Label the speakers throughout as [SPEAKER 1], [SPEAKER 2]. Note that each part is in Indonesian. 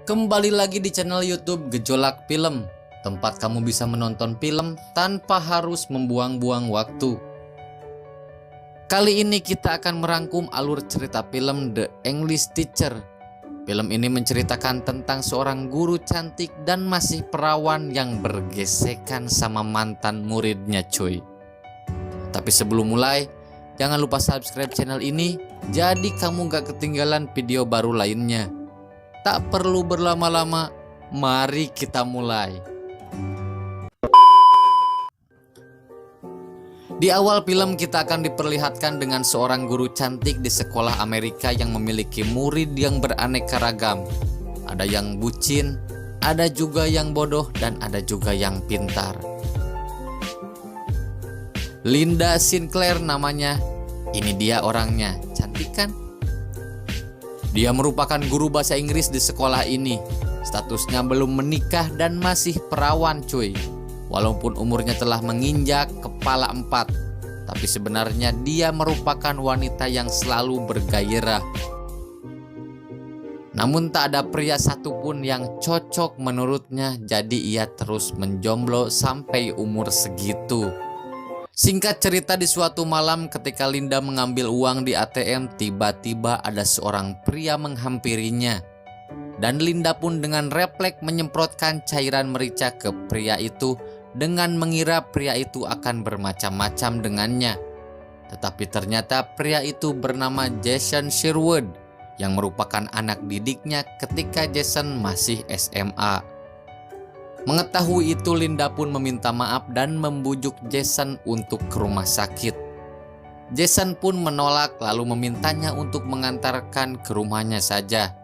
[SPEAKER 1] Kembali lagi di channel YouTube Gejolak Film, tempat kamu bisa menonton film tanpa harus membuang-buang waktu. Kali ini kita akan merangkum alur cerita film The English Teacher. Film ini menceritakan tentang seorang guru cantik dan masih perawan yang bergesekan sama mantan muridnya cuy. Tapi sebelum mulai, jangan lupa subscribe channel ini, jadi kamu gak ketinggalan video baru lainnya. Tak perlu berlama-lama, mari kita mulai. Di awal film kita akan diperlihatkan dengan seorang guru cantik di sekolah Amerika yang memiliki murid yang beraneka ragam. Ada yang bucin, ada juga yang bodoh, dan ada juga yang pintar. Linda Sinclair namanya. Ini dia orangnya, cantik kan? Dia merupakan guru bahasa Inggris di sekolah ini. Statusnya belum menikah dan masih perawan cuy. Walaupun umurnya telah menginjak kepala 4, tapi sebenarnya dia merupakan wanita yang selalu bergairah. Namun tak ada pria satupun yang cocok menurutnya, jadi ia terus menjomblo sampai umur segitu. Singkat cerita, di suatu malam ketika Linda mengambil uang di ATM, tiba-tiba ada seorang pria menghampirinya. Dan Linda pun dengan refleks menyemprotkan cairan merica ke pria itu dengan mengira pria itu akan bermacam-macam dengannya. Tetapi ternyata pria itu bernama Jason Sherwood yang merupakan anak didiknya ketika Jason masih SMA. Mengetahui itu, Linda pun meminta maaf dan membujuk Jason untuk ke rumah sakit. Jason pun menolak lalu memintanya untuk mengantarkan ke rumahnya saja.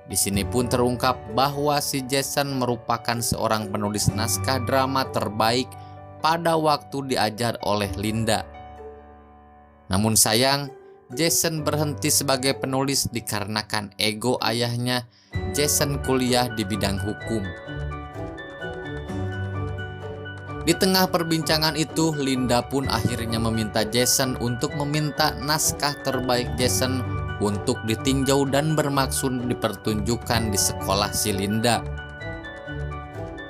[SPEAKER 1] Di sini pun terungkap bahwa si Jason merupakan seorang penulis naskah drama terbaik pada waktu diajar oleh Linda. Namun sayang, Jason berhenti sebagai penulis dikarenakan ego ayahnya. Jason kuliah di bidang hukum. Di tengah perbincangan itu, Linda pun akhirnya meminta Jason untuk meminta naskah terbaik Jason untuk ditinjau dan bermaksud dipertunjukkan di sekolah si Linda.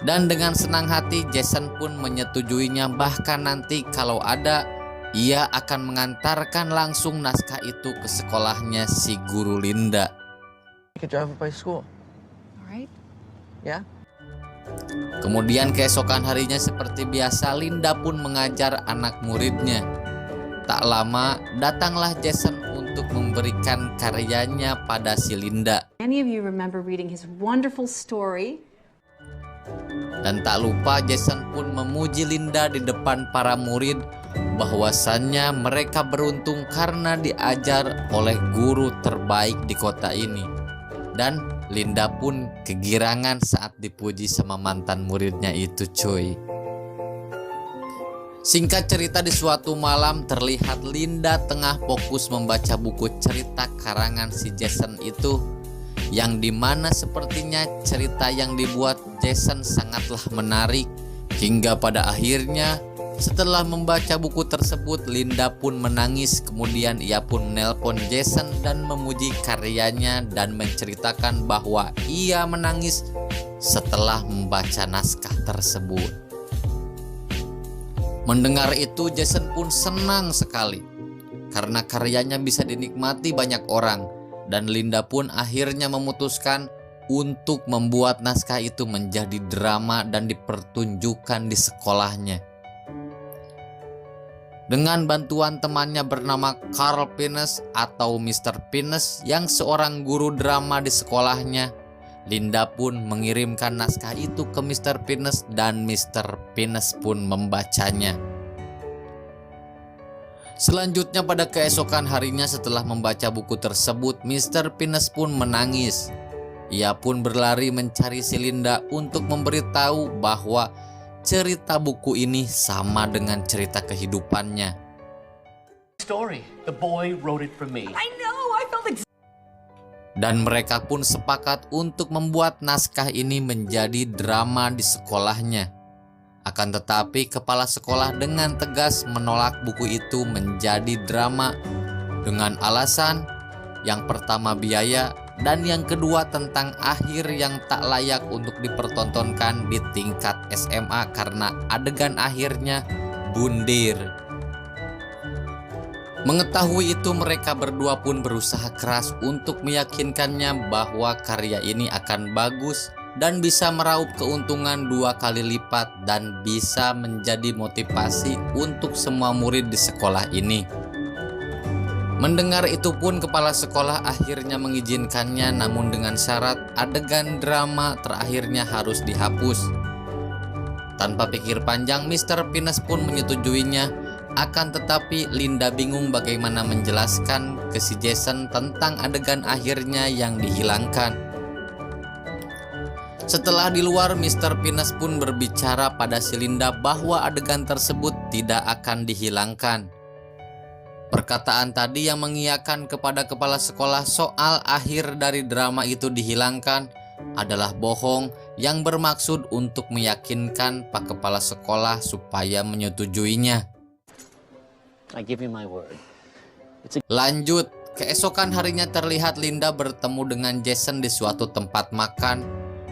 [SPEAKER 1] Dan dengan senang hati Jason pun menyetujuinya, bahkan nanti kalau ada, ia akan mengantarkan langsung naskah itu ke sekolahnya si guru Linda. Kemudian keesokan harinya seperti biasa, Linda pun mengajar anak muridnya. Tak lama datanglah Jason untuk memberikan karyanya pada si Linda. Dan tak lupa Jason pun memuji Linda di depan para murid bahwasannya mereka beruntung karena diajar oleh guru terbaik di kota ini. Dan Linda pun kegirangan saat dipuji sama mantan muridnya itu cuy. Singkat cerita, di suatu malam terlihat Linda tengah fokus membaca buku cerita karangan si Jason itu, yang dimana sepertinya cerita yang dibuat Jason sangatlah menarik. Hingga pada akhirnya setelah membaca buku tersebut, Linda pun menangis. Kemudian ia pun menelpon Jason dan memuji karyanya dan menceritakan bahwa ia menangis setelah membaca naskah tersebut. Mendengar itu, Jason pun senang sekali karena karyanya bisa dinikmati banyak orang. Dan Linda pun akhirnya memutuskan untuk membuat naskah itu menjadi drama dan dipertunjukkan di sekolahnya. Dengan bantuan temannya bernama Carl Pinnes atau Mr. Pinnes yang seorang guru drama di sekolahnya, Linda pun mengirimkan naskah itu ke Mr. Pinnes dan Mr. Pinnes pun membacanya. Selanjutnya pada keesokan harinya setelah membaca buku tersebut, Mr. Pinnes pun menangis. Ia pun berlari mencari si Linda untuk memberitahu bahwa cerita buku ini sama dengan cerita kehidupannya. Dan mereka pun sepakat untuk membuat naskah ini menjadi drama di sekolahnya. Akan tetapi kepala sekolah dengan tegas menolak buku itu menjadi drama dengan alasan yang pertama biaya Dan yang kedua tentang akhir yang tak layak untuk dipertontonkan di tingkat SMA karena adegan akhirnya bundir. Mengetahui itu, mereka berdua pun berusaha keras untuk meyakinkannya bahwa karya ini akan bagus dan bisa meraup keuntungan 2 kali lipat dan bisa menjadi motivasi untuk semua murid di sekolah ini. Mendengar itu pun kepala sekolah akhirnya mengizinkannya, namun dengan syarat adegan drama terakhirnya harus dihapus. Tanpa pikir panjang, Mr. Peanuts pun menyetujuinya. Akan tetapi Linda bingung bagaimana menjelaskan ke si Jason tentang adegan akhirnya yang dihilangkan. Setelah di luar, Mr. Peanuts pun berbicara pada si Linda bahwa adegan tersebut tidak akan dihilangkan. Perkataan tadi yang mengiyakan kepada kepala sekolah soal akhir dari drama itu dihilangkan adalah bohong yang bermaksud untuk meyakinkan Pak Kepala Sekolah supaya menyetujuinya.
[SPEAKER 2] I give you my word.
[SPEAKER 1] Lanjut, keesokan harinya terlihat Linda bertemu dengan Jason di suatu tempat makan.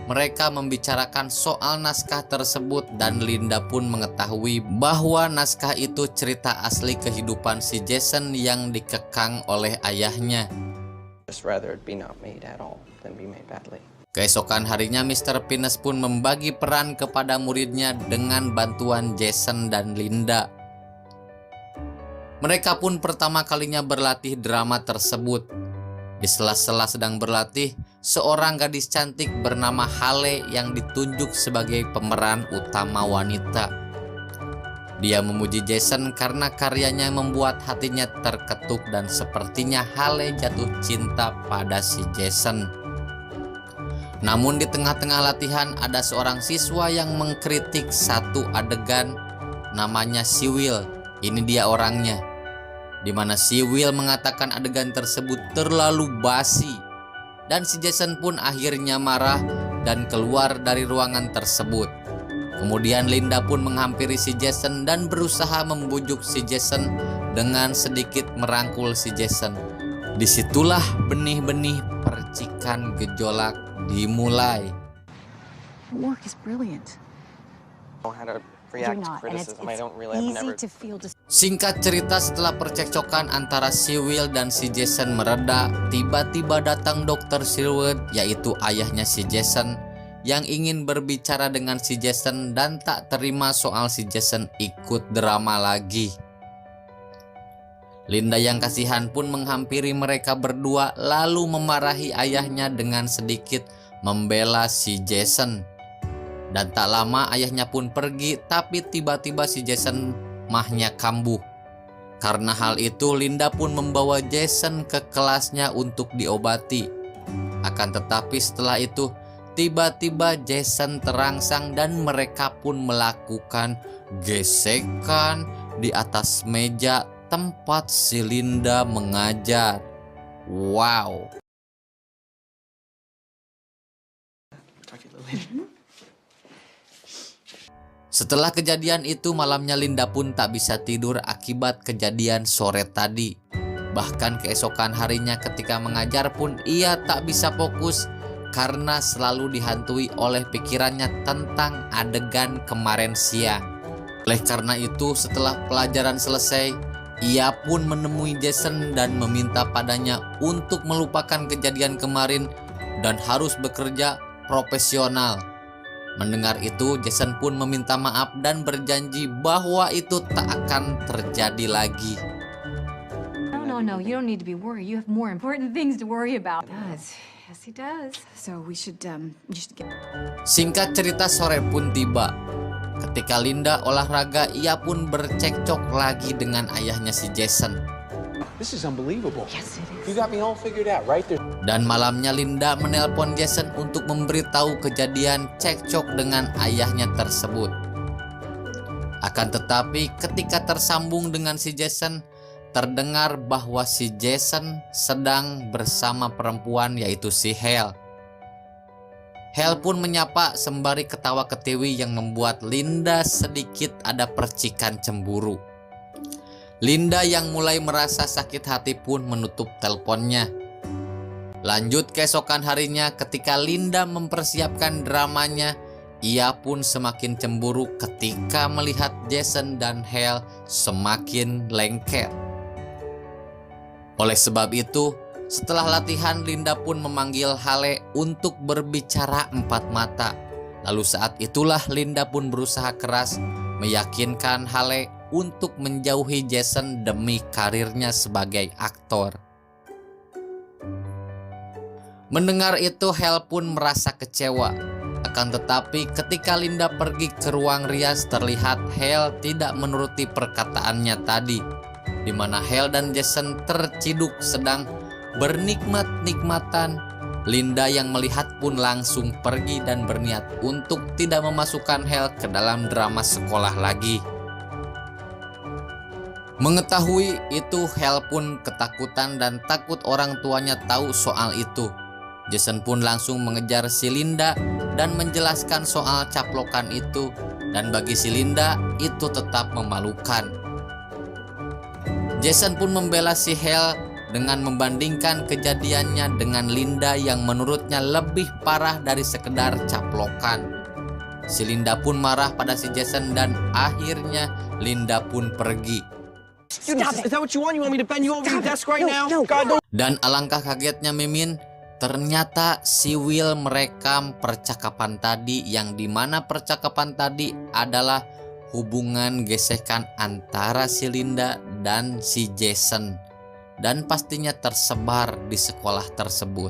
[SPEAKER 1] Mereka membicarakan soal naskah tersebut dan Linda pun mengetahui bahwa naskah itu cerita asli kehidupan si Jason yang dikekang oleh ayahnya. Keesokan harinya Mr. Peanuts pun membagi peran kepada muridnya dengan bantuan Jason dan Linda. Mereka pun pertama kalinya berlatih drama tersebut. Di sela-sela sedang berlatih, seorang gadis cantik bernama Hale yang ditunjuk sebagai pemeran utama wanita. Dia memuji Jason karena karyanya membuat hatinya terketuk dan sepertinya Hale jatuh cinta pada si Jason. Namun di tengah-tengah latihan ada seorang siswa yang mengkritik satu adegan, namanya si Will. Ini dia orangnya, di mana si Will mengatakan adegan tersebut terlalu basi. Dan si Jason pun akhirnya marah dan keluar dari ruangan tersebut. Kemudian Linda pun menghampiri si Jason dan berusaha membujuk si Jason dengan sedikit merangkul si Jason. Disitulah benih-benih percikan gejolak dimulai.
[SPEAKER 3] Work is brilliant.
[SPEAKER 1] Singkat cerita, setelah percekcokan antara si Will dan si Jason mereda, tiba-tiba datang Dr. Sherwood, yaitu ayahnya si Jason, yang ingin berbicara dengan si Jason dan tak terima soal si Jason ikut drama lagi. Linda yang kasihan pun menghampiri mereka berdua lalu memarahi ayahnya dengan sedikit membela si Jason. Dan tak lama ayahnya pun pergi, tapi tiba-tiba si Jason mahnya kambuh. Karena hal itu Linda pun membawa Jason ke kelasnya untuk diobati. Akan tetapi setelah itu tiba-tiba Jason terangsang dan mereka pun melakukan gesekan di atas meja tempat si Linda mengajar. Wow. Setelah kejadian itu, malamnya Linda pun tak bisa tidur akibat kejadian sore tadi. Bahkan keesokan harinya ketika mengajar pun ia tak bisa fokus karena selalu dihantui oleh pikirannya tentang adegan kemarin siang. Oleh karena itu, setelah pelajaran selesai, ia pun menemui Jason dan meminta padanya untuk melupakan kejadian kemarin dan harus bekerja profesional. Mendengar itu, Jason pun meminta maaf dan berjanji bahwa itu tak akan terjadi lagi.
[SPEAKER 3] No, you don't need to be worried. You have more important things to worry about. He does. Yes, he does. So we should get...
[SPEAKER 1] Singkat cerita, sore pun tiba. Ketika Linda olahraga, ia pun bercekcok lagi dengan ayahnya si Jason.
[SPEAKER 4] This is unbelievable.
[SPEAKER 3] Yes, it is.
[SPEAKER 4] You got me all figured out right there.
[SPEAKER 1] Dan malamnya Linda menelpon Jason untuk memberitahu kejadian cekcok dengan ayahnya tersebut. Akan tetapi ketika tersambung dengan si Jason, terdengar bahwa si Jason sedang bersama perempuan, yaitu si Hale. Hale pun menyapa sembari ketawa ketiwi yang membuat Linda sedikit ada percikan cemburu. Linda yang mulai merasa sakit hati pun menutup teleponnya. Lanjut keesokan harinya ketika Linda mempersiapkan dramanya, ia pun semakin cemburu ketika melihat Jason dan Hale semakin lengket. Oleh sebab itu, setelah latihan Linda pun memanggil Hale untuk berbicara empat mata. Lalu saat itulah Linda pun berusaha keras meyakinkan Hale untuk menjauhi Jason demi karirnya sebagai aktor. Mendengar itu, Hale pun merasa kecewa. Akan tetapi ketika Linda pergi ke ruang rias, terlihat Hale tidak menuruti perkataannya tadi, di mana Hale dan Jason terciduk sedang bernikmat-nikmatan. Linda yang melihat pun langsung pergi dan berniat untuk tidak memasukkan Hale ke dalam drama sekolah lagi. Mengetahui itu, Hale pun ketakutan dan takut orang tuanya tahu soal itu. Jason pun langsung mengejar si Linda dan menjelaskan soal caplokan itu, dan bagi si Linda itu tetap memalukan. Jason pun membela si Hale dengan membandingkan kejadiannya dengan Linda yang menurutnya lebih parah dari sekedar caplokan. Si Linda pun marah pada si Jason dan akhirnya Linda pun pergi. Dan alangkah kagetnya Mimin, ternyata si Will merekam percakapan tadi, yang dimana percakapan tadi adalah hubungan gesekan antara si Linda dan si Jason, dan pastinya tersebar di sekolah tersebut.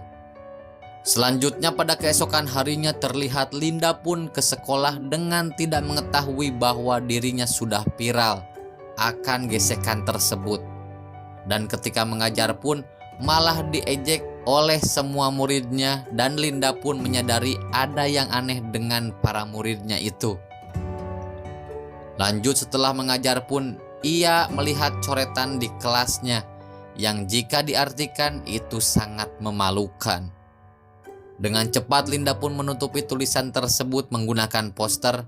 [SPEAKER 1] Selanjutnya pada keesokan harinya terlihat Linda pun ke sekolah dengan tidak mengetahui bahwa dirinya sudah viral akan gesekan tersebut. Dan ketika mengajar pun malah diejek oleh semua muridnya, dan Linda pun menyadari ada yang aneh dengan para muridnya itu. Lanjut setelah mengajar pun ia melihat coretan di kelasnya yang jika diartikan itu sangat memalukan. Dengan cepat Linda pun menutupi tulisan tersebut menggunakan poster.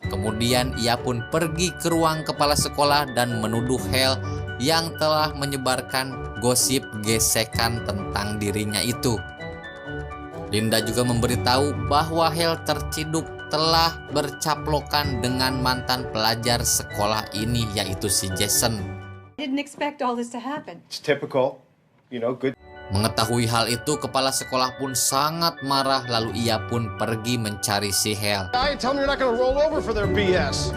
[SPEAKER 1] Kemudian ia pun pergi ke ruang kepala sekolah dan menuduh Hale yang telah menyebarkan gosip gesekan tentang dirinya itu. Linda juga memberitahu bahwa Hale terciduk telah bercaplokan dengan mantan pelajar sekolah ini, yaitu si Jason.
[SPEAKER 3] Didn't expect all this to happen.
[SPEAKER 5] It's typical, good.
[SPEAKER 1] Mengetahui hal itu, kepala sekolah pun sangat marah, lalu ia pun pergi mencari si Hale.
[SPEAKER 5] Tell them you're not gonna roll over for their BS.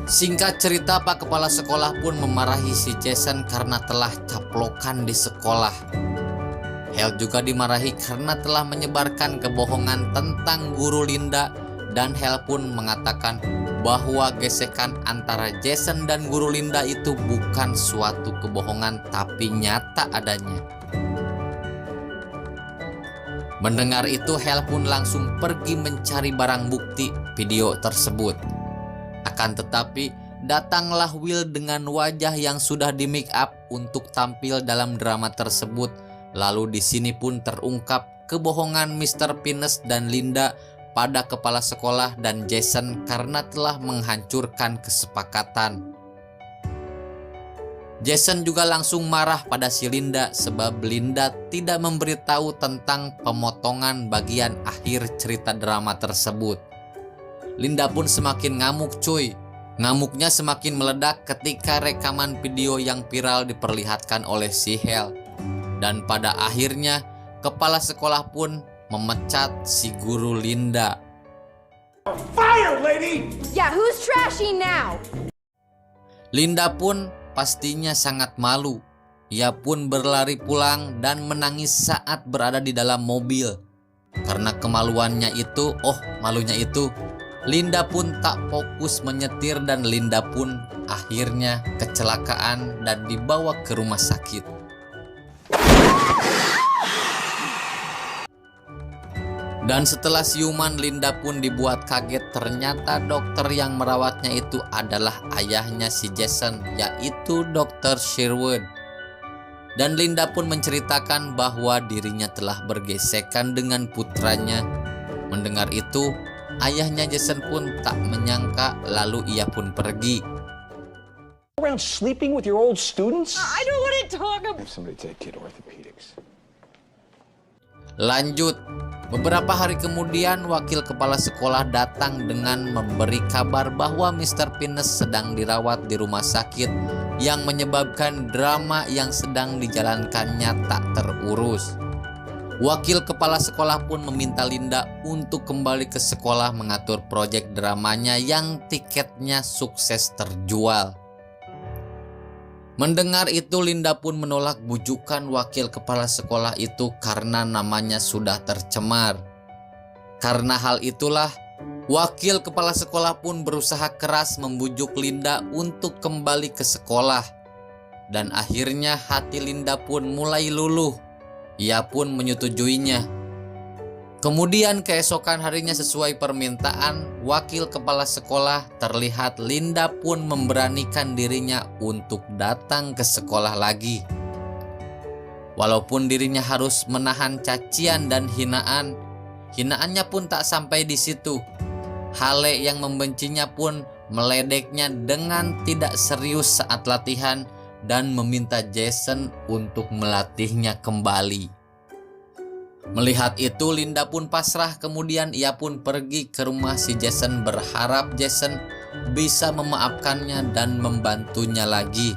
[SPEAKER 1] Singkat cerita, Pak Kepala Sekolah pun memarahi si Jason karena telah caplokan di sekolah. Hale juga dimarahi karena telah menyebarkan kebohongan tentang guru Linda, dan Hale pun mengatakan bahwa gesekan antara Jason dan guru Linda itu bukan suatu kebohongan tapi nyata adanya. Mendengar itu, Hale pun langsung pergi mencari barang bukti video tersebut. Akan tetapi, datanglah Will dengan wajah yang sudah di make up untuk tampil dalam drama tersebut. Lalu di sini pun terungkap kebohongan Mr. Pinus dan Linda pada kepala sekolah dan Jason karena telah menghancurkan kesepakatan. Jason juga langsung marah pada si Linda sebab Linda tidak memberitahu tentang pemotongan bagian akhir cerita drama tersebut. Linda pun semakin ngamuk cuy. Ngamuknya semakin meledak ketika rekaman video yang viral diperlihatkan oleh si Hale. Dan pada akhirnya kepala sekolah pun memecat si guru Linda.
[SPEAKER 5] Fire, lady!
[SPEAKER 3] Yeah, who's trashy now?
[SPEAKER 1] Linda pun pastinya sangat malu. Ia pun berlari pulang dan menangis saat berada di dalam mobil. Karena kemaluannya itu, malunya itu, Linda pun tak fokus menyetir dan Linda pun akhirnya kecelakaan dan dibawa ke rumah sakit. Dan setelah siuman, Linda pun dibuat kaget. Ternyata dokter yang merawatnya itu adalah ayahnya si Jason, yaitu Dr. Sherwood. Dan Linda pun menceritakan bahwa dirinya telah bergesekan dengan putranya. Mendengar itu, ayahnya Jason pun tak menyangka, lalu ia pun pergi.
[SPEAKER 4] Around sleeping with your old students?
[SPEAKER 3] I don't want to talk about.
[SPEAKER 4] Have somebody take kid orthopedics.
[SPEAKER 1] Lanjut, beberapa hari kemudian wakil kepala sekolah datang dengan memberi kabar bahwa Mr. Penis sedang dirawat di rumah sakit yang menyebabkan drama yang sedang dijalankannya tak terurus. Wakil kepala sekolah pun meminta Linda untuk kembali ke sekolah mengatur proyek dramanya yang tiketnya sukses terjual. Mendengar itu, Linda pun menolak bujukan wakil kepala sekolah itu karena namanya sudah tercemar. Karena hal itulah, wakil kepala sekolah pun berusaha keras membujuk Linda untuk kembali ke sekolah. Dan akhirnya hati Linda pun mulai luluh. Ia pun menyetujuinya. Kemudian keesokan harinya sesuai permintaan wakil kepala sekolah, terlihat Linda pun memberanikan dirinya untuk datang ke sekolah lagi. Walaupun dirinya harus menahan cacian dan hinaan, hinaannya pun tak sampai di situ. Hale yang membencinya pun meledeknya dengan tidak serius saat latihan dan meminta Jason untuk melatihnya kembali. Melihat itu, Linda pun pasrah. Kemudian ia pun pergi ke rumah si Jason berharap Jason bisa memaafkannya dan membantunya lagi.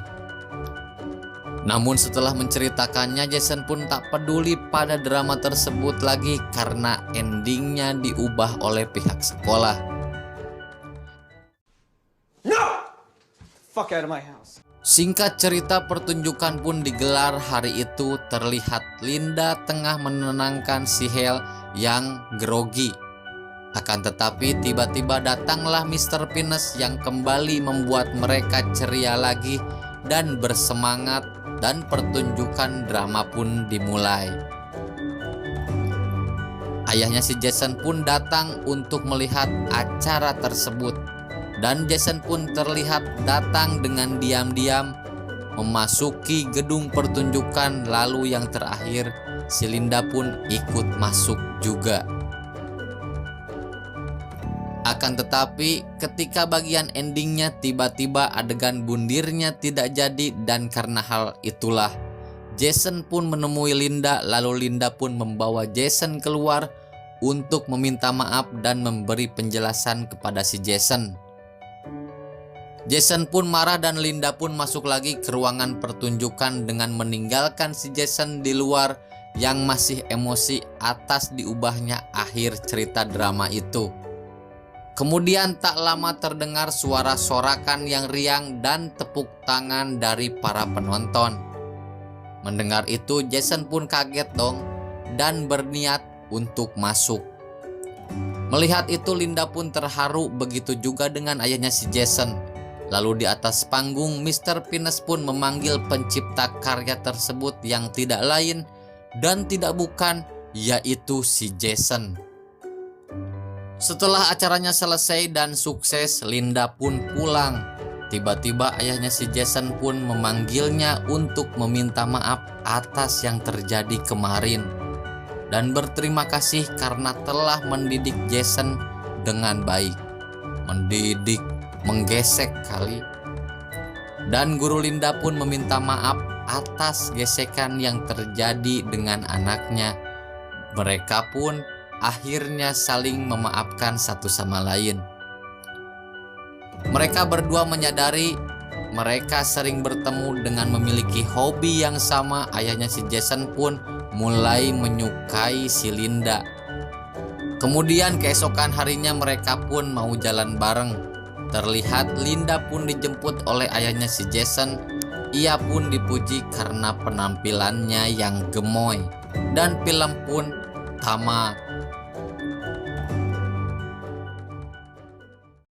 [SPEAKER 1] Namun setelah menceritakannya, Jason pun tak peduli pada drama tersebut lagi karena endingnya diubah oleh pihak sekolah.
[SPEAKER 5] No! Fuck out of my house.
[SPEAKER 1] Singkat cerita, pertunjukan pun digelar hari itu. Terlihat Linda tengah menenangkan si Hale yang grogi. Akan tetapi tiba-tiba datanglah Mr. Penis yang kembali membuat mereka ceria lagi dan bersemangat, dan pertunjukan drama pun dimulai. Ayahnya si Jason pun datang untuk melihat acara tersebut. Dan Jason pun terlihat datang dengan diam-diam memasuki gedung pertunjukan. Lalu yang terakhir, si Linda pun ikut masuk juga. Akan tetapi ketika bagian endingnya, tiba-tiba adegan bundirnya tidak jadi. Dan karena hal itulah, Jason pun menemui Linda. Lalu Linda pun membawa Jason keluar untuk meminta maaf dan memberi penjelasan kepada si Jason. Jason pun marah dan Linda pun masuk lagi ke ruangan pertunjukan dengan meninggalkan si Jason di luar yang masih emosi atas diubahnya akhir cerita drama itu. Kemudian tak lama terdengar suara sorakan yang riang dan tepuk tangan dari para penonton. Mendengar itu, Jason pun kaget dong dan berniat untuk masuk. Melihat itu, Linda pun terharu, begitu juga dengan ayahnya si Jason. Lalu di atas panggung, Mr. Penis pun memanggil pencipta karya tersebut yang tidak lain dan tidak bukan, yaitu si Jason. Setelah acaranya selesai dan sukses, Linda pun pulang. Tiba-tiba ayahnya si Jason pun memanggilnya untuk meminta maaf atas yang terjadi kemarin dan berterima kasih karena telah mendidik Jason dengan baik. Mendidik, menggesek kali. Dan guru Linda pun meminta maaf atas gesekan yang terjadi dengan anaknya. Mereka pun akhirnya saling memaafkan satu sama lain. Mereka berdua menyadari mereka sering bertemu dengan memiliki hobi yang sama. Ayahnya si Jason pun mulai menyukai si Linda. Kemudian keesokan harinya mereka pun mau jalan bareng. Terlihat Linda pun dijemput oleh ayahnya si Jason. Ia pun dipuji karena penampilannya yang gemoy dan film pun tamat.